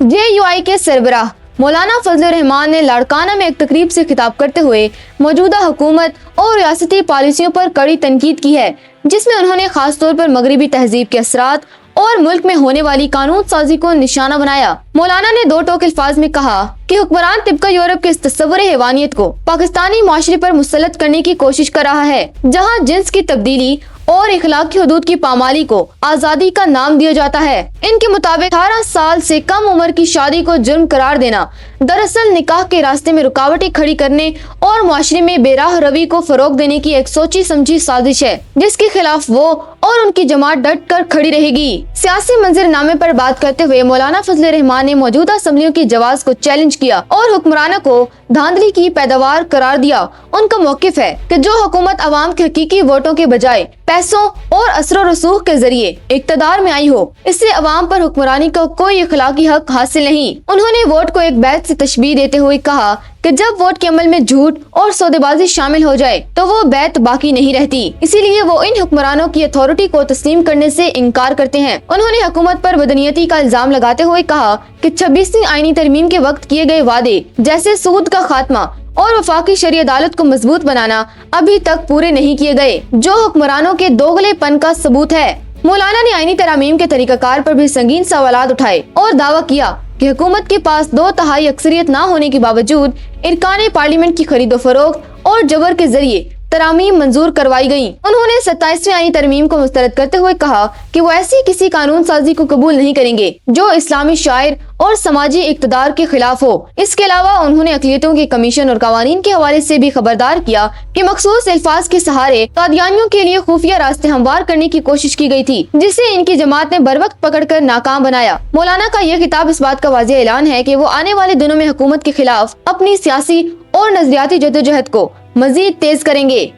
JUI के सरबराह मौलाना फजल रहमान ने लाड़काना में एक तकरीब से खिताब करते हुए मौजूदा हुकूमत और रियासती पॉलिसियों पर कड़ी तनकीद की है, जिसमें उन्होंने खास तौर पर मगरबी तहजीब के असरात और मुल्क में होने वाली कानून साजी को निशाना बनाया। मौलाना ने दो टोक अल्फाज में कहा कि हुक्मरान तिब्का यूरोप के इस तस्वुर हैवानियत को पाकिस्तानी माशरे पर मुसल्लत करने की कोशिश कर रहा है, जहाँ जिन्स की तब्दीली और इखलाकी हदूद की पामाली को आज़ादी का नाम दिया जाता है। इनके मुताबिक 18 साल से कम उम्र की शादी को जुर्म करार देना दरअसल निकाह के रास्ते में रुकावटें खड़ी करने और मुआशरे में बेराह रवी को फरोग देने की एक सोची समझी साजिश है, जिसके खिलाफ वो और उनकी जमात डट कर खड़ी रहेगी। सियासी मंजरनामे पर बात करते हुए मौलाना फजल रहमान ने मौजूदा असम्बलियों की जवाज को चैलेंज किया और हुक्मरानों को धांधली की पैदावार करार दिया। उनका मौकिफ है कि जो हुकूमत अवाम के हकीकी वोटों के बजाय पैसों और असर रसूख के जरिए इक्तदार में आई हो, इससे अवाम पर हुक्मरानी का कोई इखलाकी हक हासिल नहीं। उन्होंने वोट को एक बैत से तशबीह देते हुए कहा कि जब वोट के अमल में झूठ और सौदेबाजी शामिल हो जाए तो वो बैत बाकी नहीं रहती, इसीलिए वो इन हुक्मरानों की अथॉरिटी को तस्लीम करने से इनकार करते हैं। उन्होंने हुकूमत पर बदनीयती का इल्जाम लगाते हुए कहा कि 26वीं आईनी तरमीम के वक्त किए गए वादे जैसे सूद का खात्मा और वफाकी शरीय अदालत को मजबूत बनाना अभी तक पूरे नहीं किए गए, जो हुक्मरानों के दोगलेपन का सबूत है। मौलाना ने आईनी तरामीम के तरीकाकार पर भी संगीन सवालात उठाए और दावा किया कि हुकूमत के पास 2/3 अक्सरियत न होने के बावजूद इरकान पार्लियामेंट की खरीदो फरोख्त और जबर के जरिए तरामीम मंजूर करवाई गयी। उन्होंने 27वीं आईनी तरमीम को मुस्तरद करते हुए कहा कि वो ऐसी किसी कानून साजी को कबूल नहीं करेंगे जो इस्लामी शायर और समाजी इक़्तिदार के खिलाफ हो। इसके अलावा उन्होंने अक़लियतों के कमीशन और कवानीन के हवाले से भी खबरदार किया कि मखसूस अल्फाज के सहारे कादियानियों के लिए खुफिया रास्ते हमवार करने की कोशिश की गई थी, जिसे इनकी जमात ने बर वक्त पकड़ कर नाकाम बनाया। मौलाना का यह खिताब इस बात का वाज़ेह ऐलान है कि वो आने वाले दिनों में हुकूमत के खिलाफ अपनी सियासी और नजरियाती जद्दोजहद को मजीद तेज करेंगे।